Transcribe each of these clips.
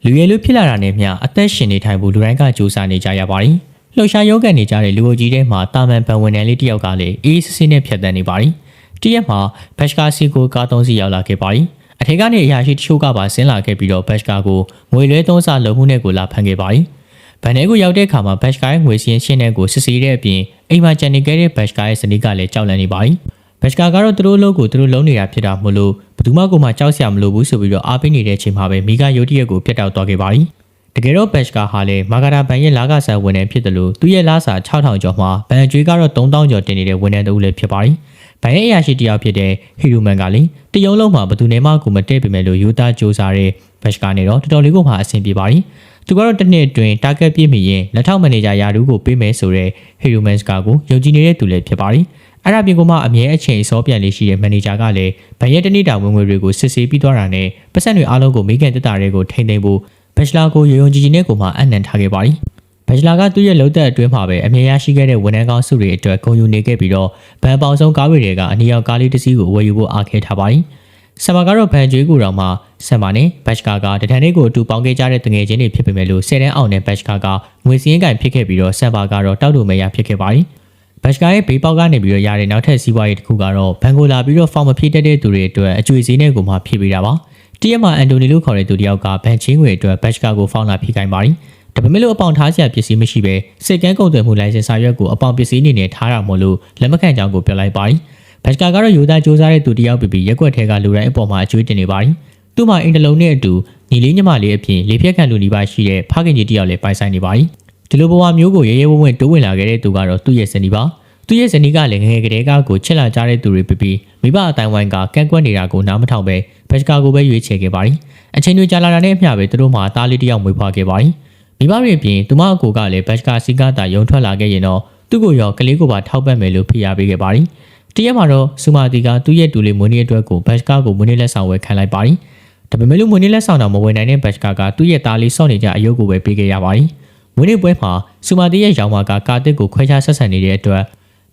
လူရဲလူဖြစ်လာတာနဲ့မျှအသက်ရှင်နေထိုင်ဖို့လူတိုင်းကကြိုးစားနေကြရပါတယ်။လှုပ်ရှားရုန်းကန်နေကြတဲ့လူအုပ်ကြီးထဲမှာတာမန်ဗန်ဝန်ထမ်းလေးတယောက်ကလည်းအေးစစ်စစ်နဲ့ဖြတ်သန်းနေပါတယ်။တရက်မှာဘတ်စကာစီကိုကား3စီးရောက်လာခဲ့ပါတယ်။အထက်ကနေအရာရှိတချို့ကပါဆင်းလာခဲ့ပြီးတော့ဘတ်စကာကိုငွေလွှဲသုံးစားလုံမှုနဲ့ကိုလာဖမ်းခဲ့ပါတယ်။ဗန်ထဲကိုရောက်တဲ့အခါမှာဘတ်စကာရဲ့ငွေစင်းရှင်းတဲ့ကိုစစ်ဆေးတဲ့အပြင်အိမ်မှာကျန်နေခဲ့တဲ့ဘတ်စကာရဲ့ဇနီးကလည်းကြောက်လန့်နေပါတယ်။ဘတ်စကာကတော့သူတို့အလုပ်ကိုသူတို့လုံးနေတာဖြစ်တာမို့လို့ဘယ်သူမှကိုမှကြောက်စရာမလိုဘူးဆိုပြီးတော့အားပေးနေတဲ့အချိန်မှာပဲမိကရုတ်တရက်ကိုပြတ်တောက်သွားခဲ့ပါတယ်။တကယ်တော့ဘတ်စကာဟာလည်းမာဂရာဘန်ရဲ့လာကစားဝန်ထမ်းဖြစ်တယ်လို့သူ့ရဲ့လာစာ6000ကျော်မှာဘန်အကျွေးကတော့3000ကျော်တင်နေတဲ့ဝန်ထမ်းတူလည်းဖြစ်ပါတယ်။ဘန်ရဲ့အရာရှိတယောက်ဖြစ်တဲ့ဟီရူမန်ကလည်းတရုံလုံးမှာဘသူနဲ့မှကိုမတည့်ပေမဲ့လို့ယူသားစူးစားတဲ့ဘတ်စကာနဲ့တော့တော်တော်လေးကိုမှအဆင်ပြေပါတယ်။သူကတော့တစ်နှစ်အတွင်းတာဂက်ပြည့်မီရင်လက်ထောက်မန်နေဂျာယာဒူးကိုပေးမယ်ဆိုတဲ့ဟီရူမန်စကာကိုယုံကြည်နေတဲ့သူလည်းဖြစ်ပါတယ်။အဲ့ဒါပြင်ကမှအမြဲအချိန်စောပြန်လေးရှိတဲ့မန်နေဂျာကလည်းဘန်ရဲ့တနေ့တာဝင်ငွေတွေကိုစစ်ဆေးပြီးသွားတာနဲ့ပတ်စံတွေအားလုံးကိုမိခင်တက်တာတွေကိုထိမ့်သိမ်းဖို့ဘက်ချလာကိုရုံကြည်ကြည်နဲ့ကိုမှအနံ့ထားခဲ့ပါတယ်။ဘက်ချလာကသူ့ရဲ့လုံသက်အတွင်းမှာပဲအမြဲရရှိခဲ့တဲ့ဝန်ထမ်းကောင်းစုတွေအတွက်ဂုဏ်ယူနေခဲ့ပြီးတော့ဘန်ပေါင်ဆုံးကားတွေတွေကအနီရောင်ကားလေးတစ်စီးကိုဝယ်ယူဖို့အားခဲထားပါတယ်။ဆမ်ဘာကတော့ဘန်ကျွေးကိုတော့မှဆမ်ဘာနဲ့ဘတ်ချကာကတထန်လေးကိုအတူပေါင်းခဲ့ကြတဲ့တငယ်ချင်းတွေဖြစ်ပေမဲ့လို့10တန်းအောင်တဲ့ဘတ်ချကာကငွေစည်းရင်းကန်ဖြစ်ခဲ့ပြီးတော့ဆမ်ဘာကတော့တောက်တူမရဖြစ်ခဲ့ပါတယ်။ဘတ်ချကာရဲ့ဘေးပေါက်ကနေပြီးတော့ရတဲ့နောက်ထပ်စီးပွားရေးတစ်ခုကတော့ဘန်ကိုလာပြီးတော့ဖောင်မဖြည့်တတ်တဲ့သူတွေအတွက်အကျွေးစည်းနဲ့ကိုမှဖြည့်ပေးတာပါ။တရက်မှာအန်တိုနီလို့ခေါ်တဲ့သူတယောက်ကဘန်ချင်းငွေအတွက်ဘတ်ချကာကိုဖောင်လာဖြည့်ခိုင်းပါတယ်။ဒါပေမဲ့လို့အပေါင်ထားစရာပစ္စည်းမရှိပဲစိတ်ကန်းကုန်သွယ်မှုလိုင်စင်စာရွက်ကိုအပေါင်ပစ္စည်းအနေနဲ့ထားတာမို့လို့လက်မခံကြောင်းကိုပြောလိုက်ပါတယ်။ဘတ်ချကာကတော့ယူသားစူးစမ်းတဲ့သူတယောက်ပြီးရက်ွက်ထဲကလူတိုင်းအပေါ်မှာအကျွေးတင်နေပါတယ်။သူ့မှာအင်တလုံးနဲ့အတူညီလေးညီမလေးအပြင်လေဖြတ်ခံလူနီးပါးရှိတဲ့ဖခင်ကြီးတယောက်လည်းပိုင်ဆိုင်နေပါတယ်။ဒီလိုဘဝမျိုးကိုရဲရဲဝံ့ဝံ့တိုးဝင်လာခဲ့တဲ့သူကတော့သူ့ရဲ့ဇနီးပါ။သူ့ရဲ့ဇနီးကလည်းငငယ်ကလေးကကိုချစ်လာကြတဲ့သူတွေပြီးမိဘအတိုင်းဝိုင်းကကန့်ကွက်နေတာကိုနားမထောင်ပဲဘတ်ချကာကိုပဲရွေးချယ်ခဲ့ပါတယ်။အချိန်တွေကြာလာတာနဲ့အမျှပဲသူတို့မှာသားလေးတယောက်မွေးဖွားခဲ့ပါတယ်။မိဘတွေအပြင်သူမအကိုကလည်းဘတ်ချကာစီကတာရုံထွက်လာခဲ့ရင်တော့သူ့ကိုရောကလေးကိုပါထောက်ပံ့မယ်လို့ဖိအားပေးခဲ့ပါတယ်။တရက်မှာတော့ဆူမာတီကသူ့ရဲ့တူလေးမွေးနေ့အတွက်ကိုဘတ်ချကာကိုမွေးနေ့လက်ဆောင်ဝယ်ခံလိုက်ပါတယ်။ဒါပေမဲ့လို့မွေးနေ့လက်ဆောင်တော့မဝယ်နိုင်တဲ့ဘတ်ချကာကသူ့ရဲ့သားလေးစော့နေကြအယုတ်ကိုပဲပေးခဲ့ရပါတယ်။မွေးနေ့ပွဲမှာဆူမာတီရဲ့ရောင်မာကကာတစ်ကိုခွဲခြားဆက်ဆံနေတဲ့အတွက်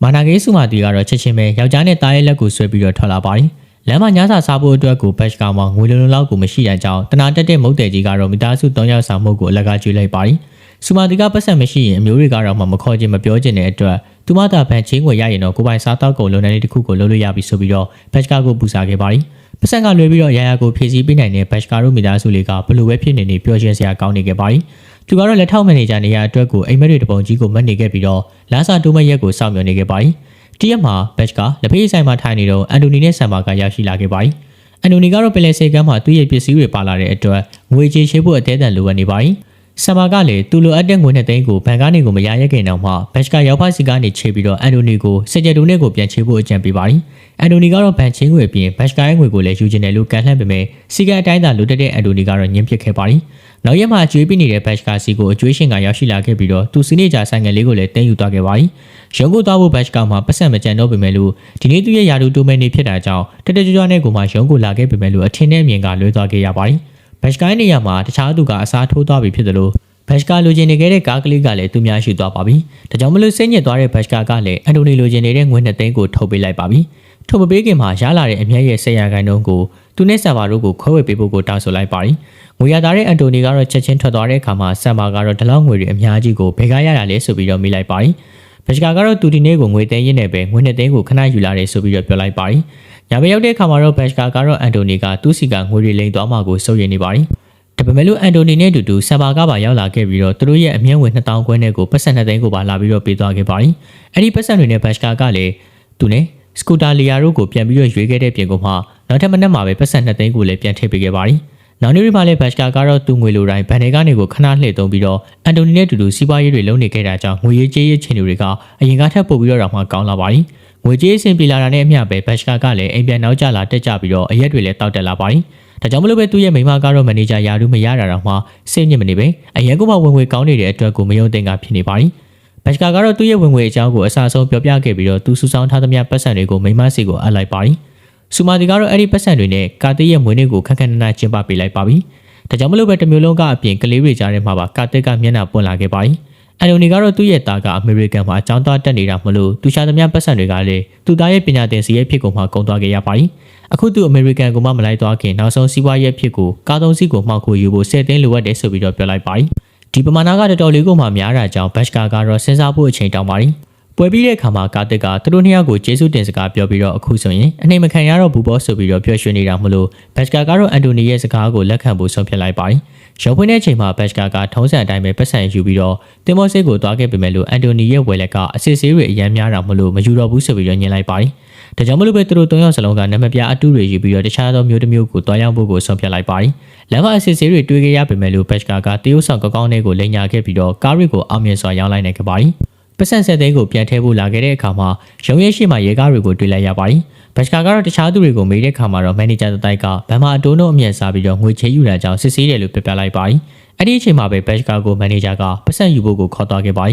မာနာဂေးဆူမာတီကတော့ချက်ချင်းပဲယောက်ျားနဲ့သားရဲ့လက်ကိုဆွဲပြီးတော့ထွက်လာပါတယ်။လမ်းမှာညစာစားဖို့အတွက်ကိုဘတ်ချကာမှာငွေလုံးလောက်ကိုမရှိတဲ့ကြောင်းတနာတက်တဲ့မုတ်တယ်ကြီးကတော့မိသားစု3ယောက်ဆောင်မှုကိုအလကားကျွေးလိုက်ပါတယ်။ဆူမာတီကပတ်စံမရှိရင်အမျိုးတွေကတော့မခေါ်ခြင်းမပြောခြင်းတဲ့အတွက်သူမသာဘန်ချင်းငွေရရင်တော့ကိုပိုင်စားတောက်ကုန်လုံနေလေးတစ်ခုကိုလုပ်လို့ရပြီဆိုပြီးတော့ဘတ်ချကာကိုပူစားခဲ့ပါတယ်။ပတ်စံကလွှဲပြီးတော့ရာရာကိုဖြည့်ဆည်းပေးနိုင်တဲ့ဘတ်ချကာတို့မိသားစုလေးကဘလို့ပဲဖြစ်နေပြောချင်းစရာကောင်းနေခဲ့ပါတယ်။သူကတော့လက်ထောက်မန်နေဂျာနေရာအတွက်ကိုအိမ်မက်တွေတပုံကြီးကိုမတ်နေခဲ့ပြီးတော့လာစာတိုးမရက်ကိုစောင့်မျှော်နေခဲ့ပါတယ်။တရက်မှာဘတ်ချကာလက်ဖေးဆိုင်မှာထိုင်နေတော့အန်တိုနီနဲ့ဆမ်ဘာကရောက်ရှိလာခဲ့ပါတယ်။အန်တိုနီကတော့ပလဲစေကမ်းမှာသူ့ရဲ့ပစ္စည်းတွေပါလာတဲ့အတွက်ငွေကြေးရှိဖို့အသေးအံလိုအပ်နေပါတယ်။ဆမ်ဘာကလည်းသူ့လိုအပ်တဲ့ငွေနဲ့သိန်းကိုဘန်ကနေကိုမရရက်ခင်တော့မှဘတ်ချကာရောက်ဖစီကနေချေပြီးတော့အန်တိုနီကိုစကြက်တူနဲ့ကိုပြန်ချေဖို့အကြံပေးပါတယ်။အန်တိုနီကတော့ဘန်ချင်းငွေအပြင်ဘတ်ချကာရဲ့ငွေကိုလည်းယူချင်တယ်လို့ကန်လှမ်းပေမဲ့စီကအတိုင်းသာလိုတက်တဲ့အန်တိုနီကတော့ညှင်းပစ်ခဲ့ပါတယ်။နောက်ရက်မှာအကျွေးပေးနေတဲ့ဘတ်ချကာစီကိုအကျွေးရှင်ကရောက်ရှိလာခဲ့ပြီးတော့သူစီနေကြဆိုင်ငယ်လေးကိုလည်းတင်းယူသွားခဲ့ပါတယ်။ရုံးကိုသွားဖို့ဘတ်ချကာမှာပတ်စံမကြံတော့ပေမဲ့လို့ဒီနေ့သူ့ရဲ့ယာဒူတိုမဲနေဖြစ်တာကြောင့်တက်တက်ကြွကြွနဲ့ကိုမှရုံးကိုလာခဲ့ပေမဲ့လို့အထင်နဲ့အမြင်ကလွဲသွားခဲ့ရပါတယ်။ဘတ်ချကာရဲ့နေရာမှာတခြားသူကအစားထိုးသွားပြီဖြစ်တယ်လို့ဘတ်ချကာလိုချင်နေခဲ့တဲ့ကားကလေးကလည်းသူများရှိသွားပါပြီ။ဒါကြောင့်မလို့စိတ်ညစ်သွားတဲ့ဘတ်ချကာကလည်းအန်တိုနီလိုချင်နေတဲ့ငွေ2သိန်းကိုထုတ်ပေးလိုက်ပါပြီ။ထုတ်မပေးခင်မှာရလာတဲ့အမြတ်ရဲ့10%ကိုသူနဲ့ဆမ်ဘာတို့ကိုခွဲဝေပေးဖို့ကိုတောင်းဆိုလိုက်ပါတယ်။ငွေရသားတဲ့အန်တိုနီကတော့ချက်ချင်းထွက်သွားတဲ့အခါမှာဆမ်ဘာကတော့ဒီလောက်ငွေတွေအများကြီးကိုဘယ်ကရတာလဲဆိုပြီးတော့မိလိုက်ပါတယ်။ဘတ်ချကာကတော့သူဒီနေ့ကိုငွေသိန်းရင်းနဲ့ပဲငွေ2သိန်းကိုခဏယူလာတယ်ဆိုပြီးတော့ပြောလိုက်ပါတယ်။ညဘက်ရောက်တဲ့အခါမှာတော့ဘတ်ချကာကတော့အန်တိုနီကသူ့စီကငွေတွေလိမ်သွားမှကိုစိုးရိမ်နေပါတယ်။ဒါပေမဲ့လို့အန်တိုနီနဲ့အတူတူဆမ်ဘာကပါရောက်လာခဲ့ပြီးတော့သူတို့ရဲ့အမြင့်ဝင်2000ခွဲနဲ့ကိုပတ်စံ2သိန်းကိုပါလာပြီးတော့ပေးသွားခဲ့ပါတယ်။အဲ့ဒီပတ်စံတွေနဲ့ဘတ်ချကာကလည်းသူနဲ့စကူတာလီယာတို့ကိုပြန်ပြီးတော့ရွေးခဲ့တဲ့ပြင်ကုန်မှာနောက်ထပ်မနေ့မှာပဲပတ်စံ2သိန်းကိုလည်းပြန်ထည့်ပေးခဲ့ပါတယ်။နောက်နေ့တွေမှာလည်းဘတ်ချကာကတော့သူ့ငွေလိုတိုင်းဘန်တွေကနေကိုခဏလှည့်သုံးပြီးတော့အန်တိုနီနဲ့အတူတူစီးပွားရေးတွေလုပ်နေခဲ့တာကြောင့်ငွေရေးကြေးရေးချင်းတွေကအရင်ကထပ်ပို့ပြီးတော့မှကောင်းလာပါတယ်။ငွေကြေးအဆင်ပြေလာတာနဲ့အမျှပဲဘတ်ချကာကလည်းအိမ်ပြန်နောက်ကျလာတက်ကြပြီးတော့အရက်တွေလည်းတောက်တက်လာပါတယ်။ဒါကြောင့်မလို့ပဲသူ့ရဲ့မိန်းမကတော့မန်နေဂျာယာဒူးမရတာတော့မှစိတ်ညစ်မနေပဲအရင်ကမှဝင်ငွေကောင်းနေတဲ့အတွက်ကိုမယုံသင်ကဖြစ်နေပါတယ်။ဘတ်ချကာကတော့သူ့ရဲ့ဝင်ငွေအကြောင်းကိုအစားဆုံးပြောပြခဲ့ပြီးတော့သူစုဆောင်းထားသမျှပတ်စံတွေကိုမိန်းမစီကိုအပ်လိုက်ပါတယ်။ဆူမာတီကတော့အဲ့ဒီပတ်စံတွေနဲ့ကာတစ်ရဲ့မွေးနေ့ကိုခက်ခက်နက်နက်ကျင်းပပေးလိုက်ပါပြီ။ဒါကြောင့်မလို့ပဲတမျိုးလုံးကအပြင်ကလေးတွေကြားထဲမှာပါကာတစ်ကမျက်နှာပွင့်လာခဲ့ပါတယ် အန်တိုနီကတော့သူ့ရဲ့သားကအမေရိကန်မှာအကြောင်းသားတက်နေတာမလို့သူရှာသမျှပတ်စံတွေကလည်းသူ့သားရဲ့ပညာသင်စီရဲ့ဖြစ်ကုန်မှာကုန်သွားခဲ့ရပါတယ်အခုသူအမေရိကန်ကမှမလိုက်သွားခင်နောက်ဆုံးစီးပွားရေးဖြစ်ကိုကားသုံးစီးကိုမှောက်ခိုယူဖို့10 သိန်းလိုအပ်တယ်ဆိုပြီးတော့ပြောလိုက်ပါတယ်ဒီပမာဏကတော်တော်လေးကိုမှများတာကြောင့်ဘတ်ကာကတော့စဉ်းစားဖို့အချိန်တောင်းပါတယ်ပွဲပြီးတဲ့အခါမှာကာတစ်ကသူတို့နှစ်ယောက်ကိုကျေးဇူးတင်စကားပြောပြီးတော့အခုဆိုရင်အနေမခံရတော့ဘူးပေါ့ဆိုပြီးတော့ပြောရွှင်နေတာမလို့ဘတ်ကာကတော့အန်တိုနီရဲ့စကားကိုလက်ခံဖို့ဆုံးဖြတ်လိုက်ပါတယ်ရုံးဖွင့်တဲ့အချိန်မှာဘတ်ကာကထုံးစံအတိုင်းပဲပတ်စံယူပြီးတော့တင်မော့ဆေးကိုသွားခဲ့ပေမဲ့လို့အန်တိုနီရဲ့ဝယ်လက်ကအစစ်ဆေးတွေအများများတာမလို့မယူတော့ဘူးဆိုပြီးတော့ညင်လိုက်ပါတယ်ဒါကြောင့်မလို့ပဲသူတို့၃ယောက်စလုံးကနံပါတ်ပြအတူတွေယူပြီးတော့တခြားသောမျိုးတစ်မျိုးကိုတွားရောက်ဖို့ကိုဆုံးဖြတ်လိုက်ပါတယ်လမ်းမအစစ်ဆေးတွေတွေ့ခဲ့ရပေမဲ့လို့ဘတ်ကာကတရုတ်ဆောင်ကောင်းလေးကိုလိန်ညာခဲ့ပြီးတော့ကားရီကိုအောင်မြင်စွာရောင်းလိုက်နိုင်ခဲ့ပါတယ်ပတ်စံဆက်သိန်းကိုပြန်ထည့်ဖို့လာခဲ့တဲ့အခါမှာရုံးရဲရှိမှရဲကားတွေကိုတွေ့လိုက်ရပါတယ်ဘတ်ကာကတော့တခြားသူတွေကိုမေးတဲ့အခါမှာတော့မန်နေဂျာတိုက်ကဘန်မာအတိုးနှုတ်အမြတ်စားပြီးတော့ငွေချေယူတာကြောင့်စစ်ဆေးတယ်လို့ပြပြလိုက်ပါတယ်အဲ့ဒီအချိန်မှာပဲဘတ်ကာကိုမန်နေဂျာကပတ်စံယူဖို့ကိုခေါ်သွားခဲ့ပါတယ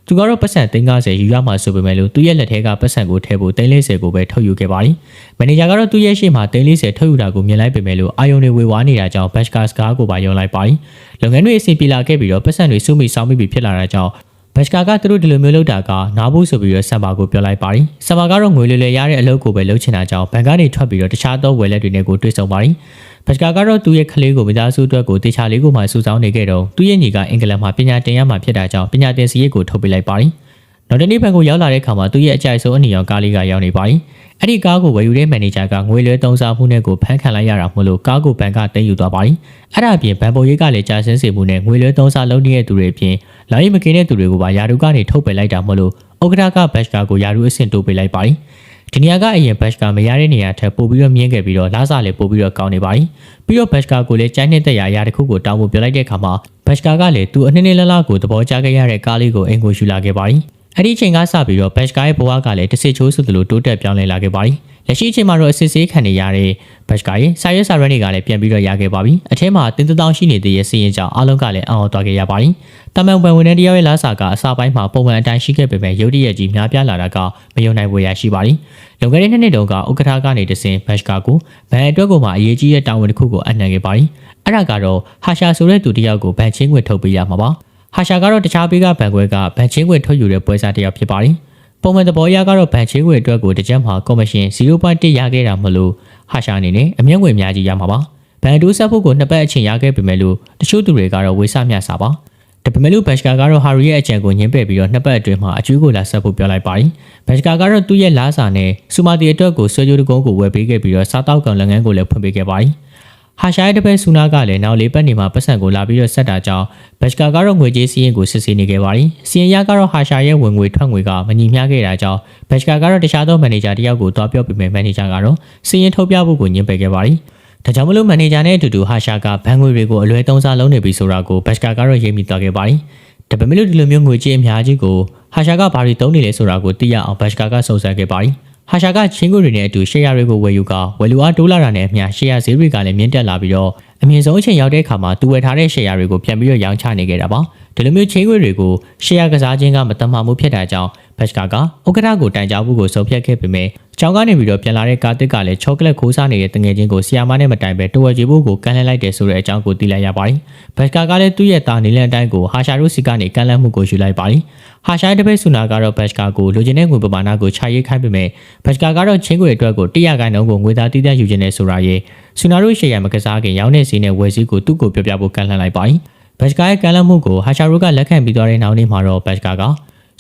်သူကတော့ပတ်စံ350ယူရမှာဆိုပေမဲ့လို့သူ့ရဲ့လက်ထဲကပတ်စံကိုထည့်ဖို့340ကိုပဲထုတ်ယူခဲ့ပါတယ်မန်နေဂျာကတော့သူ့ရဲ့ရှေ့မှာ340ထုတ်ယူတာကိုမြင်လိုက်ပေမဲ့လို့အာယုံတွေဝေဝါးနေတာကြောင့်ဘတ်ကာစကားကိုပါယုံလိုက်ပါတယ်လုပ်ငန်းတွေအဆင်ပြေလာခဲ့ပြီးတော့ပတ်စံတွေစုမိစောင်းမိဖြစ်လာတာကြောင့်ဘတ်ကာကသူတို့ဒီလိုမျိုးလုပ်တာကနားဖို့ဆိုပြီးတော့ဆမ်ဘာကိုပြောလိုက်ပါတယ်ဆမ်ဘာကတော့ငွေလွယ်လွယ်ရတဲ့အလုပ်ကိုပဲလုပ်ချင်တာကြောင့်ဘန်ကနေထွက်ပြီးတော့တခြားသောဝယ်လက်တွေနဲ့ကိုတွေ့ဆုံပါတယ်ဘတ်ကာကတော့သူ့ရဲ့ကလေးကိုမိသားစုအတွက်ကိုတေချာလေးကိုမှစူးစောင်းနေခဲ့တော့သူ့ရဲ့ညီကအင်္ဂလန်မှာပညာသင်ရမှာဖြစ်တာကြောင့်ပညာသင်စရိတ်ကိုထုတ်ပေးလိုက်ပါတယ်နောက်တနေ့ဘန်ကိုရောက်လာတဲ့အခါမှာသူ့ရဲ့အကြိုက်ဆုံးအနီရောင်ကားလေးကရောက်နေပါတယ်အဲ့ဒီကားကိုဝယ်ယူတဲ့မန်နေဂျာကငွေလွှဲသုံးစားမှုနဲ့ကိုဖမ်းခံလိုက်ရတာမို့လို့ကားကိုဘန်ကတင်ယူသွားပါတယ်အဲ့ဒါအပြင်ဘန်ပုံရိပ်ကလည်းကြာဆင်းစေမှုနဲ့ငွေလွှဲသုံးစားလုပ်နေတဲ့သူတွေအပြင်လောင်ရီမကင်းတဲ့သူတွေကိုပါယာရုကနေထုတ်ပယ်လိုက်တာမို့လို့ဥက္ကဋ္ဌကဘတ်ကာကိုယာရုအဆင့်တိုးပေးလိုက်ပါတယ်ဒီနေရာကအရင်ဘတ်ကာမရတဲ့နေရာထက်ပိုပြီးတော့မြင့်ခဲ့ပြီးတော့လားစာလည်းပိုပြီးတော့ကောင်းနေပါတယ်ပြီးတော့ဘတ်ကာကိုလည်းကြိုင်းနှစ်သက်ရာအရာတစ်ခုကိုတောင်းဖို့ပြောလိုက်တဲ့အခါမှာဘတ်ကာကလည်းသူအနှစ်နှစ်လလကိုသဘောကျခဲ့ရတဲ့ကားလေးကိုအိမ်ကိုယူလာခဲ့ပါတယ်အဲ့ဒီအချိန်ကစပြီးတော့ဘတ်ကာရဲ့ဘဝကလည်းတစ်စစ်ချိုးစုသလိုတိုးတက်ပြောင်းလဲလာခဲ့ပါတယ်လက်ရှိအချိန်မှာတော့အစစ်ဆေးခံနေရတဲ့ဘတ်ကာရဲ့စာရွက်စာတမ်းတွေကလည်းပြန်ပြီးတော့ရခဲ့ပါပြီအထက်မှာတင်းတောင်းရှိနေတဲ့ရဲ့စီးရင်ကြောင့်အားလုံးကလည်းအော်သွားခဲ့ရပါတယ်တမန်ပွန်ဝင်တဲ့တယောက်ရဲ့လားစာကအစာပိုင်းမှာပုံမှန်အတိုင်းရှိခဲ့ပေမဲ့ရုတ်တရက်ကြီးများပြားလာတာကမယုံနိုင်ဖွယ်ရရှိပါတယ်လွန်ခဲ့တဲ့နှစ်တုန်းကဥက္ကဋ္ဌကနေတဆင်ဘတ်ကာကိုဘန်အတွက်ကိုမှအရေးကြီးတဲ့တာဝန်တစ်ခုကိုအနှံခဲ့ပါတယ်အဲ့ဒါကတော့ဟာရှာဆိုတဲ့သူတယောက်ကိုဘန်ချင်းခွင့်ထုတ်ပေးရမှာပါဟာရှာကတော့တခြားဘေးကဘန်ခွဲကဘန်ချင်းခွင့်ထုတ်ယူတဲ့ပွဲစားတစ်ယောက်ဖြစ်ပါတယ်ပုံမှန်သဘောရကတော့ဘန်ချင်းခွင့်အတွက်ကိုတစ်ချက်မှာကော်မရှင် 0.1 ရခဲ့တာမလို့ဟာရှာအနေနဲ့အမြင့်ငွေအများကြီးရမှာပါဘန်တိုးဆက်ဖို့ကိုနှစ်ပတ်အချိန်ရခဲ့ပေမဲ့လို့တချို့သူတွေကတော့ဝေးဆမျှစာပါဒါပေမဲ့လို့ဘတ်ကာကတော့ဟာရီရဲ့အကြံကိုညှင်းပယ်ပြီးတော့နှစ်ပတ်အတွင်းမှာအကျွေးကိုလာဆက်ဖို့ပြောလိုက်ပါတယ်ဘတ်ကာကတော့သူ့ရဲ့လားစာနဲ့စူမာတီအတွက်ကိုဆွေးကြိုးတကုန်းကိုဝယ်ပေးခဲ့ပြီးတော့စားတောက်ကောင်လုပ်ငန်းကိုလည်းဖွင့်ပေးခဲ့ပါတယ်ဟာရှာရဲ့တပည့်ဆူနာကလည်းနောက်၄ပတ်နေမှာပတ်စံကိုလာပြီးတော့ဆက်တာကြောင့်ဘတ်ကာကတော့ငွေကြေးစီးရင်ကိုစစ်ဆေးနေခဲ့ပါတယ်စီရင်ရကတော့ဟာရှာရဲ့ဝင်ငွေထွက်ငွေကမညီမျှခဲ့တာကြောင့်ဘတ်ကာကတော့တခြားသောမန်နေဂျာတယောက်ကိုတွားပြောပြီးမန်နေဂျာကတော့စီရင်ထုတ်ပြဖို့ကိုညှင်းပယ်ခဲ့ပါတယ်ဒါကြောင့်မလို့မန်နေဂျာနဲ့အတူတူဟာရှာကဘဏ်ငွေတွေကိုအလွဲသုံးစားလုပ်နေပြီဆိုတာကိုဘတ်ကာကတော့ရိပ်မိသွားခဲ့ပါတယ်ဒါပေမဲ့လို့ဒီလိုမျိုးငွေကြေးအများကြီးကိုဟာရှာကဘာတွေသုံးနေလဲဆိုတာကိုသိရအောင်ဘတ်ကာကစုံစမ်းခဲ့ပါတယ်ဟာရှာကချင်းကိုတွေနဲ့အတူရှယ်ယာတွေကိုဝယ်ယူကဝယ်လူအားတိုးလာတာနဲ့အမျှရှယ်ယာဈေးတွေကလည်းမြင့်တက်လာပြီးတော့အမြင့်ဆုံးအချိန်ရောက်တဲ့အခါမှာသူဝယ်ထားတဲ့ရှယ်ယာတွေကိုပြန်ပြီးတော့ရောင်းချနေခဲ့တာပါဒီလိုမျိုးချင်းကိုတွေကိုရှယ်ယာကစားခြင်းကမတတ်မှမှုဖြစ်တာကြောင့်ဘတ်ကာကဥက္ကဋ္ဌကိုတိုင်ကြားဖို့ကိုဆုံးဖြတ်ခဲ့ပေမဲ့ကျောင်းကနေပြီးတော့ပြန်လာတဲ့ကာတစ်ကလည်းချောကလက်ခိုးစားနေတဲ့တငယ်ချင်းကိုဆီယာမနဲ့မတိုင်ပဲတဝက်ကြီးဖို့ကိုကန်လှည့်လိုက်တယ်ဆိုတဲ့အကြောင်းကိုသိလိုက်ရပါတယ်ဘတ်ကာကလည်းသူ့ရဲ့သားနေလန်တိုင်းကိုဟာရှာရုစီကနေကန်လှည့်မှုကိုယူလိုက်ပါတယ်ဟာရှာရဲ့တပည့်ဆူနာကတော့ဘတ်ကာကိုလိုချင်တဲ့ငွေပမာဏကိုခြာရေးခိုင်းပေမဲ့ဘတ်ကာကတော့ချင်းကိုအတွက်ကို100ခိုင်နှုန်းကိုငွေသားတည်တံ့ယူခြင်းနဲ့ဆိုတာရဲ့ဆူနာတို့ရှယ်ယာမကစားခင်ရောင်းနေစီနဲ့ဝယ်စီကိုသူ့ကိုပြောပြဖို့ကန်လှည့်လိုက်ပါတယ်ဘတ်ကာရဲ့ကန်လှည့်မှုကိုဟာရှာရုကလက်ခံပြီးသွားတဲ့နောက်နေ့မှာတော့ဘတ်ကာက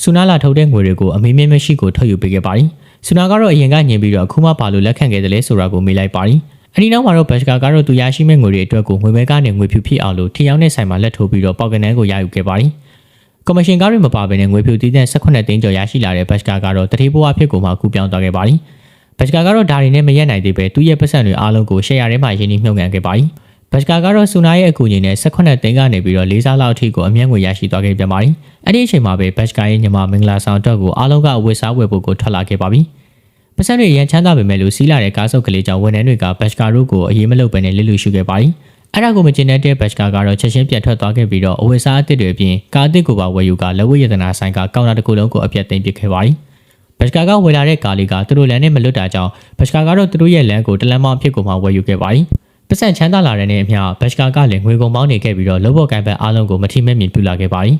ဆူနာလာထုတ်တဲ့ငွေတွေကိုအမေမင်းမရှိကိုထုတ်ယူပေးခဲ့ပါတယ်ဆူနာကတော့အရင်ကညင်ပြီးတော့အခုမှပါလို့လက်ခံခဲ့တယ်လေဆိုတာကိုမေးလိုက်ပါတယ်အဒီနောက်မှာတော့ဘတ်ကာကတော့သူရရှိမဲ့ငွေတွေအတွက်ကိုငွေမဲကနေငွေဖြူဖြစ်အောင်လို့ထီအောင်တဲ့ဆိုင်မှာလက်ထိုးပြီးတော့ပေါက်ကနန်းကိုရယူခဲ့ပါတယ်ကော်မရှင်ကားတွေမပါဘဲနဲ့ငွေဖြူတည်တဲ့18သိန်းကျော်ရရှိလာတဲ့ဘတ်ကာကတော့တတိဘဝဖြစ်ကိုမှကူပြောင်းသွားခဲ့ပါတယ်ဘတ်ကာကတော့ဒါတွေနဲ့မရက်နိုင်သေးပဲသူ့ရဲ့ပတ်စံတွေအားလုံးကိုရှယ်ယာထဲမှာရင်းနှီးမြှုပ်နှံခဲ့ပါတယ်ဘတ်ကာကတော့ဆူနာရဲ့အကူအညီနဲ့18သိန်းကနေပြီးတော့4ဆလောက်အထိကိုအမြတ်ငွေရရှိသွားခဲ့ပြန်ပါတယ်အဲ့ဒီအချိန်မှာပဲဘတ်ကာရဲ့ညီမမင်္ဂလာဆောင်အတွက်ကိုအားလုံးကအဝတ်စားဝယ်ဖို့ကိုထွက်လာခဲ့ပါပြီပတ်စံတွေရန်ချမ်းသာပေမဲ့လို့စီးလာတဲ့ကားစုပ်ကလေးကြောင့်ဝန်ထမ်းတွေကဘတ်ကာတို့ကိုအေးမလုပ်ပဲနဲ့လစ်လူရှုခဲ့ပါတယ်အဲ့ဒါကိုမကျင်တဲ့ဘတ်ကာကတော့ချက်ချင်းပြန်ထွက်သွားခဲ့ပြီးတော့အဝတ်စားအသစ်တွေအပြင်ကားအသစ်ကိုပါဝယ်ယူကလက်ဝတ်ရတနာဆိုင်ကကောင်တာတစ်ခုလုံးကိုအပြတ်သိမ်းပစ်ခဲ့ပါတယ်ဘတ်ကာကဝယ်လာတဲ့ကားလေးကသူတို့လမ်းနဲ့မလွတ်တာကြောင့်ဘတ်ကာကတော့သူတို့ရဲ့လမ်းကိုတလမ်းမောင်းဖြစ်ကိုမှဝယ်ယူခဲ့ပါတယ်ပတ်စံချမ်းသာလာတဲ့နေ့အမျှဘတ်ကာကလည်းငွေကုန်မောင်းနေခဲ့ပြီးတော့လုပ်ဖို့ကိုင်ဘက်အားလုံးကိုမထိမဲ့မြင်ပြလာခဲ့ပါတယ်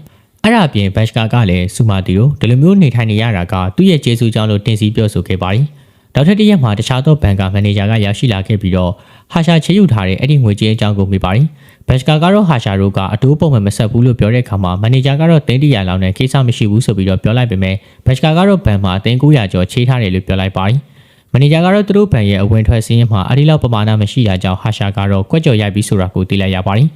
အဲ့ဒါအပြင်ဘတ်ကာကလည်းစူမာတီတို့ဒီလိုမျိုးနေထိုင်နေရတာကသူ့ရဲ့ကျေးဇူးကြောင့်လို့တင်စီပြောဆိုခဲ့ပါတယ်နောက်ထပ်တစ်ရက်မှာတခြားသောဘဏ်ကမန်နေဂျာကရောက်ရှိလာခဲ့ပြီးတော့ဟာရှာချေယူထားတဲ့အဲ့ဒီငွေကြေးအကြောင်းကိုမေးပါတယ်ဘတ်ကာကတော့ဟာရှာတို့ကအတိုးပုံမှန်မဆက်ဘူးလို့ပြောတဲ့အခါမှာမန်နေဂျာကတော့300လောက်နဲ့ကိစ္စမရှိဘူးဆိုပြီးတော့ပြောလိုက်ပေမဲ့ဘတ်ကာကတော့ဘဏ်မှာ900ကျော်ချေးထားတယ်လို့ပြောလိုက်ပါတယ်မန်နေဂျာကတော့သူတို့ဘဏ်ရဲ့အဝင်ထွက်စည်းရင်းမှာအဲ့ဒီလောက်ပမာဏမရှိတာကြောင့်ဟာရှာကတော့ကွက်ကြော်ရိုက်ပြီးဆိုတာကိုသိလိုက်ရပါတယ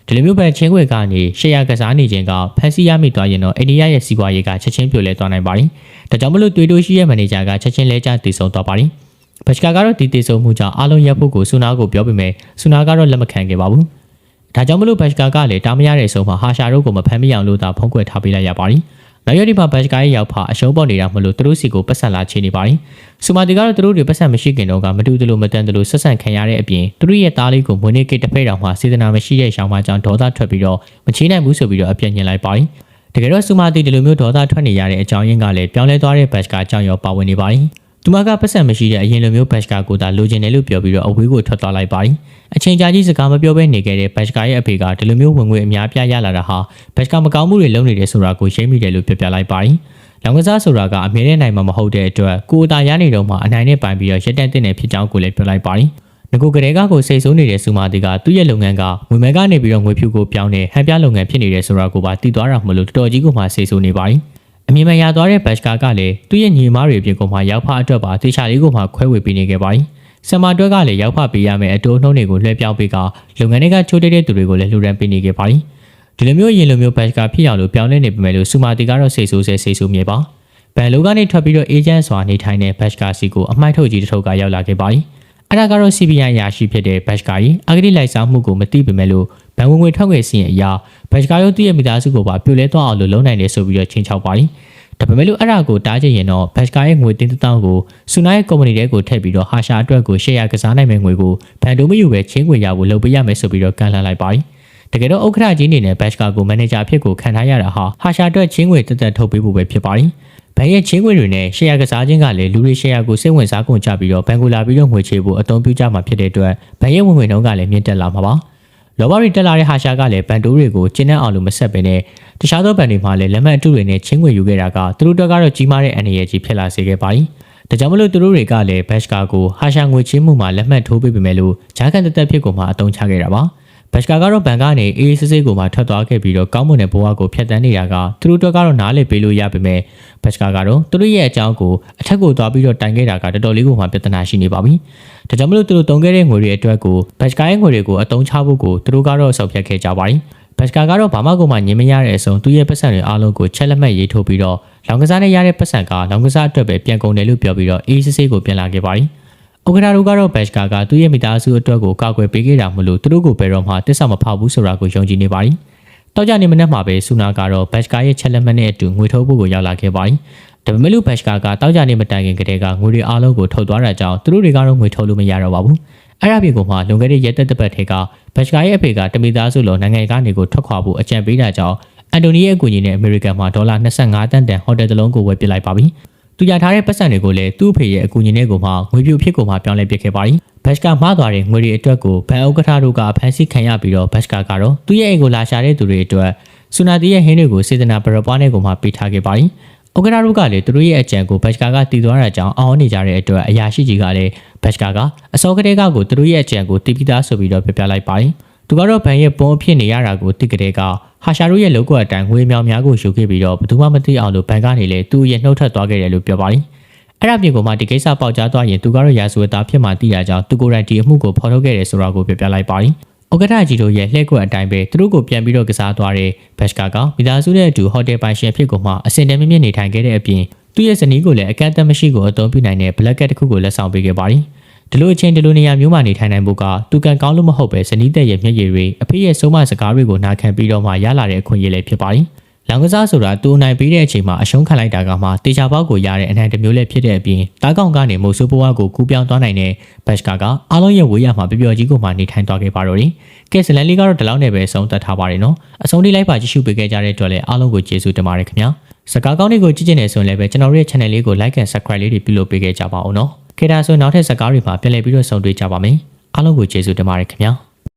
်ဒီလိုမျိုးပဲချင်းခွေကနေရှေ့ရကစားနေခြင်းကဖန်စီရမိသွားရင်တော့အိန္ဒိယရဲ့စီးပွားရေးကချက်ချင်းပြိုလဲသွားနိုင်ပါတယ်။ဒါကြောင့်မလို့တွေ့တိုးရှိရဲ့မန်နေဂျာကချက်ချင်းလဲကျတည်ဆုံသွားပါတယ်။ဘတ်ကာကတော့ဒီတည်ဆုံမှုကြောင့်အားလုံးရပ်ဖို့ကိုဆူနာကိုပြောပေမဲ့ဆူနာကတော့လက်မခံခဲ့ပါဘူး။ဒါကြောင့်မလို့ဘတ်ကာကလည်းတာမရတဲ့အဆုံးမှာဟာရှာတို့ကိုမဖမ်းမိအောင်လို့သာဖုံးကွယ်ထားပေးလိုက်ရပါတယ်။နောက်ရက်ဒီမှာဘတ်ကာရဲ့ရောက်ဖအရှုံးပေါ်နေတာမလို့သူတို့စီကိုပတ်ဆက်လာချေနေပါတယ်။ဆူမာတီကတော့သူတို့တွေပတ်ဆက်မရှိခင်တော့ကမတူတလို့မတန်တလို့ဆက်ဆံခံရတဲ့အပြင်သူတို့ရဲ့သားလေးကိုမွေးနေ့ကိတ်တစ်ဖက်တောင်မှစေတနာမရှိတဲ့ရှောင်းမကြောင့်ဒေါသထွက်ပြီးတော့မချေနိုင်ဘူးဆိုပြီးတော့အပြည့်ညင်လိုက်ပါတယ်။တကယ်တော့ဆူမာတီဒီလိုမျိုးဒေါသထွက်နေရတဲ့အကြောင်းရင်းကလည်းပြောင်းလဲသွားတဲ့ဘတ်ကာကြောင့်ရောပါဝင်နေပါတယ်။သူမကပတ်ဆက်မရှိတဲ့အရင်လိုမျိုးဘတ်ကာကိုသာလိုချင်တယ်လို့ပြောပြီးတော့အဝေးကိုထွက်သွားလိုက်ပါတယ်။အချိန်ကြာကြီးစကားမပြောဘဲနေခဲ့တဲ့ဘတ်ကာရဲ့အဖေကဒီလိုမျိုးဝင်ငွေအများပြရလာတာဟာဘတ်ကာမကောင်းမှုတွေလုပ်နေတယ်ဆိုတာကိုရိပ်မိတယ်လို့ပြလိုက်ပါတယ်။လောင်ကစားဆိုတာကအမြဲတမ်းနိုင်မှာမဟုတ်တဲ့အတွက်ကိုယ်အသာရနေတော့မှအနိုင်နဲ့ပိုင်ပြီးတော့ရက်တက်တဲ့ဖြစ်ကြောင်းကိုလည်းပြောလိုက်ပါတယ်။ငကိုကလေးကကိုစိတ်ဆိုးနေတဲ့စူမာတီကသူ့ရဲ့လုပ်ငန်းကငွေမဲကနေပြီးတော့ငွေဖြူကိုပြောင်းတဲ့ဟန်ပြလုပ်ငန်းဖြစ်နေတယ်ဆိုတာကိုပါသိသွားတာမလို့တော်တော်ကြီးကိုမှစိတ်ဆိုးနေပါတယ်။အမြင်မှရသွားတဲ့ဘတ်ကာကလည်းသူ့ရဲ့ညီမတွေအပြင်ကမှရောက်ဖအတွက်ပါတေချာလေးကိုမှခွဲဝေပေးနေခဲ့ပါတယ်။ဆမ်မာတွက်ကလည်းရောက်ဖပေးရမယ့်အတိုးနှုန်းတွေကိုလွှဲပြောင်းပေးကလုပ်ငန်းတွေကချိုးတဲ့သူတွေကိုလည်းလှူဒန်းပေးနေခဲ့ပါတယ်။ဒီလိုမျိုးရင်လိုမျိုးဘတ်ကာဖြစ်အောင်လို့ပြောင်းလဲနေပေမဲ့လို့စူမာတီကတော့စိတ်ဆိုးမြေပါဘန်လိုကနေထွက်ပြီးတော့အေဂျင့်စွာနေထိုင်တဲ့ဘတ်ကာစီကိုအမိုက်ထုတ်ကြီးတစ်ထုပ်ကရောက်လာခဲ့ပါတယ်။အဲ့ဒါကတော့ CBI ရာရှိဖြစ်တဲ့ဘတ်ကာကြီးအဂတိလိုက်စားမှုကိုမသိပေမဲ့လို့ဘန်ဝင်ငွေထောက်ငွေစီရင်အရာဘတ်ကာရောသူ့ရဲ့မိသားစုကိုပါပြိုလဲသွားအောင်လို့လုပ်နိုင်တယ်ဆိုပြီးတော့ချင်းချောက်ပါတယ်။ဒါပေမဲ့လို့အဲ့ဒါကိုတားချင်ရင်တော့ဘတ်ကာရဲ့ငွေတင်းတောင်းကိုဆူနာရဲ့ကုမ္ပဏီတဲကိုထည့်ပြီးတော့ဟာရှာအတွက်ကိုရှယ်ယာကစားနိုင်မယ့်ငွေကိုဘန်တို့မယူပဲချင်းငွေရဖို့လုပ်ပေးရမယ်ဆိုပြီးတော့ကန့်လန့်လိုက်ပါတယ်။တကယ်တော့ဥက္ကဋ္ဌကြီးအနေနဲ့ဘတ်ကာကိုမန်နေဂျာအဖြစ်ကိုခံထားရတာဟာရှာအတွက်ချင်းငွေတက်တက်ထုတ်ပေးဖို့ပဲဖြစ်ပါတယ်။ဘဏ်ရဲ့ချင်းငွေတွေနဲ့ရှယ်ယာကစားခြင်းကလည်းလူတွေရှယ်ယာကိုစိတ်ဝင်စားကုန်ကြပြီးတော့ဘဏ်ကိုလာပြီးတော့ငွေချေဖို့အသုံးပြုကြမှာဖြစ်တဲ့အတွက်ဘဏ်ရဲ့ဝင်ငွေနှုန်းကလည်းမြင့်တက်လာမှာပါ။လောဘတွေတက်လာတဲ့ဟာရှာကလည်းဘဏ်တိုးတွေကိုကျင်းနှံ့အောင်လို့မဆက်ပင်နဲ့တခြားသောဘဏ်တွေမှာလည်းလက်မှတ်အတုတွေနဲ့ချင်းငွေယူခဲ့တာကသူတို့ကတော့ကြီးမားတဲ့အန္တရာယ်ကြီးဖြစ်လာစေခဲ့ပါတယ်။ဒါကြောင့်မလို့သူတို့တွေကလည်းဘတ်ကာကိုဟာရှာငွေချင်းမှုမှာလက်မှတ်ထိုးပေးပေမဲ့လို့ဂျာကန်တက်ဖြစ်ကိုမှအသုံးချခဲ့တာပါ။ဘတ်ကာကတော့ဘန်ကနေအေးစစ်စစ်ကိုမှထွက်သွားခဲ့ပြီးတော့ကောင်းမွန်တဲ့ဘဝကိုဖျက်ဆီးနေတာကသူတို့ကတော့နားလည်ပေးလို့ရပေမဲ့ဘတ်ကာကတော့သူတို့ရဲ့အကြောင်းကိုအထက်ကိုသွားပြီးတော့တိုင်ခဲ့တာကတော်တော်လေးကိုမှပြဿနာရှိနေပါပြီ။ဒါကြောင့်မလို့သူတို့တုံးခဲ့တဲ့ငွေတွေအတွက်ကိုဘတ်ကာရဲ့ငွေတွေကိုအသုံးချဖို့ကိုသူတို့ကတော့ဆောက်ဖြတ်ခဲ့ကြပါတယ်။ဘတ်ကာကတော့ဘာမှကိုမှညင်မရတဲ့အဆုံးသူ့ရဲ့ပတ်စံတွေအားလုံးကိုချက်လက်မှတ်ရေးထိုးပြီးတော့လောင်ကစားနဲ့ရတဲ့ပတ်စံကလောင်ကစားအတွက်ပဲပြန်ကုန်တယ်လို့ပြောပြီးတော့အေးစစ်စစ်ကိုပြန်လာခဲ့ပါတယ်။ဥက္ကဋ္ဌတို့ကတော့ဘတ်ကာကသူ့ရဲ့မိသားစုအတွက်ကိုကာကွယ်ပေးခဲ့တာမလို့သူတို့ကိုဘယ်တော့မှတစ္ဆာမဖောက်ဘူးဆိုတာကိုယုံကြည်နေပါတယ်။တောက်ကြနေမနေ့မှာပဲဆူနာကတော့ဘတ်ကာရဲ့ချက်လက်မှတ်နဲ့အတူငွေထုတ်ဖို့ကိုရောက်လာခဲ့ပါတယ်။ဒါပေမဲ့လို့ဘတ်ကာကတောက်ကြနေမတိုင်ခင်ကတည်းကငွေတွေအားလုံးကိုထုတ်သွားတာကြောင့်သူတို့တွေကတော့ငွေထုတ်လို့မရတော့ပါဘူး။အဲ့ဒါပြင်ကမှလွန်ခဲ့တဲ့ရက်သက်တစ်ပတ်ထဲကဘတ်ကာရဲ့အဖေကတမိသားစုလုံးနိုင်ငံကနေကိုထွက်ခွာဖို့အကြံပေးတာကြောင့်အန်တိုနီရဲ့အကူအညီနဲ့အမေရိကန်မှာဒေါ်လာ25တန်ဟိုတယ်တစ်လုံးကိုဝယ်ပစ်လိုက်ပါပြီ။သူရထားတဲ့ပတ်စံတွေကိုလည်းသူ့အဖေရဲ့အကူအညီနဲ့ကိုမှငွေပြူဖြစ်ကိုမှပြောင်းလဲပစ်ခဲ့ပါတယ်။ဘတ်ကာမှားသွားတဲ့ငွေတွေအတွက်ကိုဘဏ်ဥက္ကဋ္ဌတို့ကဖမ်းဆီးခံရပြီးတော့ဘတ်ကာကတော့သူ့ရဲ့အိမ်ကိုလာရှာတဲ့သူတွေအတွက်ဆူနာတီရဲ့ဟင်းတွေကိုစေတနာပရပွားနဲ့ကိုမှပေးထားခဲ့ပါတယ်။ဥက္ကဋ္ဌတို့ကလည်းသူတို့ရဲ့အကြံကိုဘတ်ကာကတည်သွားတာကြောင့်အောင်းနေကြတဲ့အတွက်အရာရှိကြီးကလည်းဘတ်ကာကအစောကတည်းကကိုသူတို့ရဲ့အကြံကိုတည်ပြီးသားဆိုပြီးတော့ပြလိုက်ပါတယ်။သူကတော့ဘဏ်ရဲ့ပုံအဖြစ်နေရတာကိုတည်ကြတဲ့ကဟာရှာတို့ရဲ့လောက်ကွက်အတိုင်းငွေမြောင်များကိုယူခဲ့ပြီးတော့ဘယ်သူမှမသိအောင်လို့ဘဏ်ကနေလည်းသူ့ရဲ့နှုတ်ထွက်သွားခဲ့တယ်လို့ပြောပါတယ်။အဲ့ဒါပြင်ကမှဒီကိစ္စပေါက်ကြားသွားရင်သူကတော့ရာဇဝတ်သားဖြစ်မှသိရကြောင်းသူကိုယ်တိုင်ဒီအမှုကိုဖော်ထုတ်ခဲ့တယ်ဆိုတာကိုပြလိုက်ပါတယ်။ဥက္ကဋ္ဌကြီးတို့ရဲ့လှည့်ကွက်အတိုင်းပဲသူတို့ကိုပြန်ပြီးတော့ကစားသွားတဲ့ဘတ်ကာကမိသားစုနဲ့အတူဟိုတယ်ပိုင်ရှင်ဖြစ်ကုန်မှအစင်တည်းမြင့်နေထိုင်ခဲ့တဲ့အပြင်သူ့ရဲ့ဇနီးကိုလည်းအကန့်အသတ်မရှိကိုအသုံးပြုနိုင်တဲ့ black cat တစ်ခုကိုလက်ဆောင်ပေးခဲ့ပါတယ်။ဒီလိုအချင်းဒီလိုနေရာမျိုးမှာနေထိုင်နိုင်ဖို့ကသူကံကောင်းလို့မဟုတ်ပဲဇနီးတဲ့ရဲ့မျက်ရည်တွေအဖေရဲ့ဆုံးမစကားတွေကိုနာခံပြီးတော့မှရလာတဲ့အခွင့်အရေးလေးဖြစ်ပါတယ်။လောင်ကစားဆိုတာသူ့နိုင်ပြီးတဲ့အချိန်မှာအရှုံးခံလိုက်တာကမှတေချာပေါက်ကိုရတဲ့အနိုင်တစ်မျိုးလေးဖြစ်တဲ့အပြင်တားကောင်ကနေမိုးဆိုးဘဝကိုကူးပြောင်းသွားနိုင်တဲ့ဘတ်ကာကအားလုံးရဲ့ဝေးရမှာပျော်ကြီးကိုမှနေထိုင်သွားခဲ့ပါတော့တယ်။ကဲစလန်လေးကတော့ဒီလောက်နဲ့ပဲဆုံးသက်ထားပါတယ်နော်။အဆုံးထိလိုက်ပါကြည့်ရှုပေးခဲ့ကြတဲ့အတွက်လည်းအားလုံးကိုကျေးဇူးတင်ပါတယ်ခင်ဗျာ။စကားကောင်းတွေကိုကြည့်ကျင်နေဆိုရင်လည်းပဲကျွန်တော်တို့ရဲ့ channel လေးကို like and subscribe လေးတွေပြုလုပ်ပေးခဲ့ကြပါဦးနော်။ခေတ္တဆိုနောက်ထပ်စကားတွေမှာပြန်လည်ပြီးတော့ဆုံတွေ့ကြပါမယ်။အားလုံးကိုကျေးဇူးတင်ပါတယ်ခင်ဗျာ။